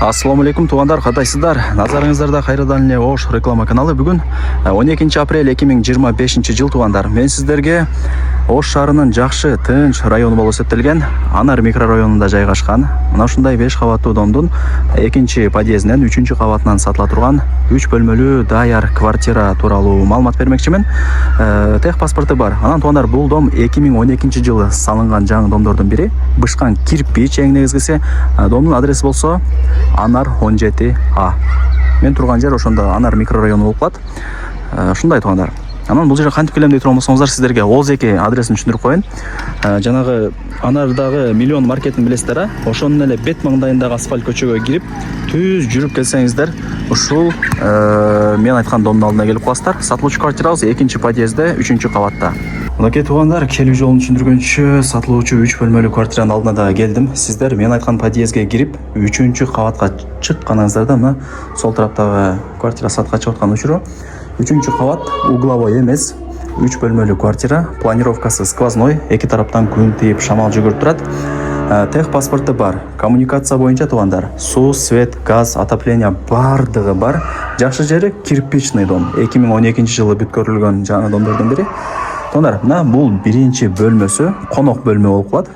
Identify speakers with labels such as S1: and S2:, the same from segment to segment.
S1: Ассаламу алейкум туугандар, катайсыздар? Назарыңыздарда кайрадан эле Ош реклама каналы. Бүгүн 12 апрель 2025 жыл туугандар. Мен сиздерге Ош шаарынын жакшы, тынч району болуп эсептелген Анар микрорайонунда жайгашкан мына ушундай 5 кабаттуу домдун 2 подъездинен 3 кабатынан сатыла турган 3 бөлмөлүү даяр квартира тууралуу маалымат бермекчимин. Тех паспорту бар. Анан туугандар, бул дом 2012 жылы салынган жаңы домдордун бири. Бышкан кирпич эң негизгиси. Домдун адреси болсо Анар 17А. Мен турган жер ошондо Анар микрорайону болуп калат. Ушундай туугандар. Анан бул жерге кантип келем дей турган болсоңуздар, сиздерге ОЗЕК адресин түшүндүрүп коеюн. Жанагы Анардагы Миллион маркетин билесиздер, а? Ошонун эле бет маңдайындагы асфальт көчөгө кирип, түз жүрүп келсеңиздер, ушул мен айткан домдун алдына келип каласыздар. Сатылуучу квартирабыз 2 подъездде, 3 кабатта. Мынакей туугандар, келүү жолун түшүндүргөнчү сатылуучу 3 бөлмөлүү квартиранын алдына да келдим. Сиздер мен айткан подъездге кирип, 3 кабатка чыкканыңыздарда мына сол тараптагы квартира сатка чыгып аткан учуру 3 кабат, угловой эмес, 3 бөлмөлүү квартира, планировкасы сквозной, эки тараптан күн тийип шамал жүгүрүп турат. Тех паспорту бар, коммуникация боюнча туугандар, суу, свет, газ, отопление бардыгы бар. Жакшы жери кирпичный дом, 2012 жылы бүткөрүлгөн жаңы домдордун бири. Туугандар, мына бул биринчи бөлмөсү, конок бөлмө болуп калат.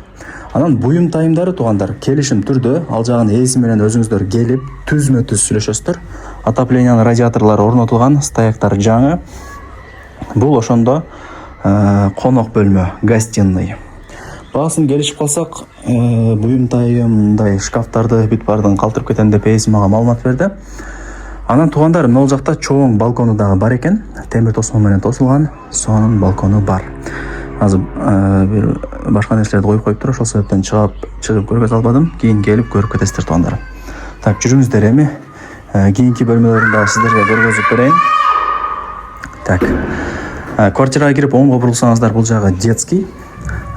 S1: Анан буюм тайымдары туугандар, келишим түрдө ал жагын ээси менен өзүңүздөр келип, түзмө-түз сүйлөшөсүздөр. Отоплениянын радиаторлору орнотулган, стояктар жаңы. Бул ошондо конок бөлмө, гостиный. Баасын келишип калсак, буюм тайымдай шкафтарды бүт бардын калтырып кетем деп ээси мага маалымат берди. Анан туугандар, могул жакта чоң балкону дагы бар экен. Темир тосмо менен тосулган, сонун балкону бар. Азыр бир башка нерселерди коюп коюптур, ошол себептен чыгып көргөзө албадым. Кийин келип көрүп кетесиздер туугандар. Так, жүрүңүздөр эми. Кийинки бөлмөлөрүн дагы сиздерге көргөзүп берейин. Так. Квартирага кирип оңго бурулсаңыздар, бул жагы детский.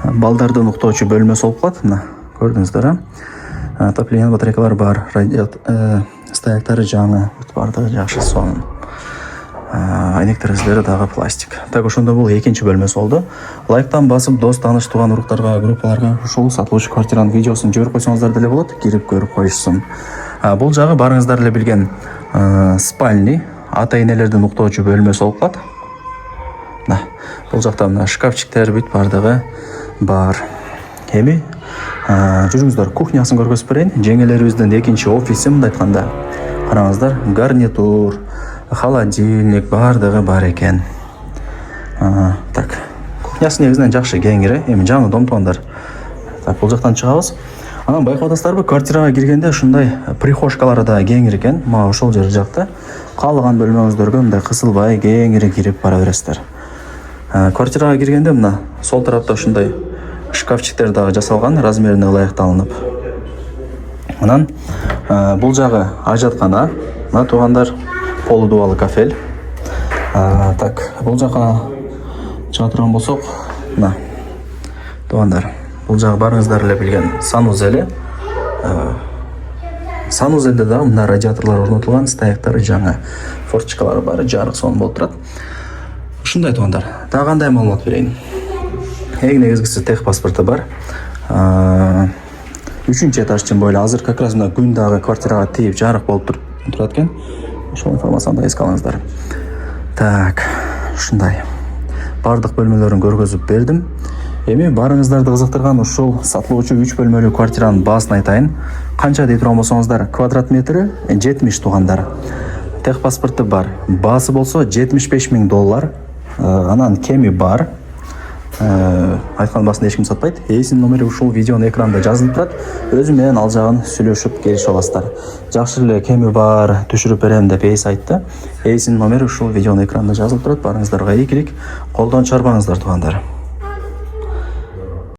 S1: Балдардын уктоочу бөлмөсү болуп калат. Мына, көрдүңүздөр, а? Отопление батарейкалары бар, стояктары жаңы, бардыгы жакшы, сонун. Айнек терезелери дагы пластик. Так, ошондо бул 2 бөлмөсү болду. Лайктан басып, дос, тааныш, тууган уруктарга, группаларга ушул сатылуучу квартиранын видеосун жиберип койсоңуздар деле болот, кирип көрүп коюшсун. Бул жагы барыңыздар эле билген спальный, ата-энелердин уктоочу бөлмөсү болуп калат. Мына, бул жакта мына шкафчиктер бүт бардыгы бар. Эми жүрүңүздөр, кухнясын көргөзүп берейин. Жеңелерибиздин 2 офиси, мындай айтканда. Караңыздар, гарнитур, холодильник бардыгы бар экен. Так, кухнясы негизинен жакшы, кеңири. Эми жаңы дом туугандар. Так, бул жактан чыгабыз. Анан байкап атасыздарбы, квартирага киргенде ушундай прихожкалары да кеңири экен. Мага ошол жер жакта. Каалаган бөлмөңүздөргө мындай кысылбай кеңири кирип бара бересиздер. Квартирага киргенде мына сол тарапта ушундай шкафчиктер дагы жасалган, размерине ылайыкталынып. Анан бул жагы ажаткана. Мына туугандар, полудубалы кафель. Так, бул жака чыга турган болсок, мына туугандар, бул жагы барыңыздар эле билген санузели. Санузелде дагы мына радиаторлор орнотулган, стояктары жаңы, форточкалары бар, жарык сонун болуп турат. Ушундай туугандар. Дагы кандай маалымат берейин? Эң негизгиси тех паспорту бар. 3 этаждын бойло азыр как раз мына күн дагы квартирага тийип жарык болуп турат экен. Ошол информацияны да эске алыңыздар. Так, ушундай. Бардык бөлмөлөрүн көргөзүп бердим. Эми барыңыздарды кызыктырган ушул сатылуучу 3 бөлмөлүү квартиранын баасын айтайын. Канча дей турган болсоңуздар, квадрат метри 70 туугандар. Тех паспорту бар. Баасы болсо $75,000. Анан кеми бар. Айткан баасын эч ким сатпайт. Ээсинин номери ушул видеонун экранында жазылып турат. Өзү менен ал жагын сүйлөшүп келишип аласыздар. Жакшы эле кеми бар, түшүрүп берем деп ээси айтты. Ээсинин номери ушул видеонун экранында жазылып турат. Барыңыздарга ийгилик, колдон чарбаңыздар туугандар.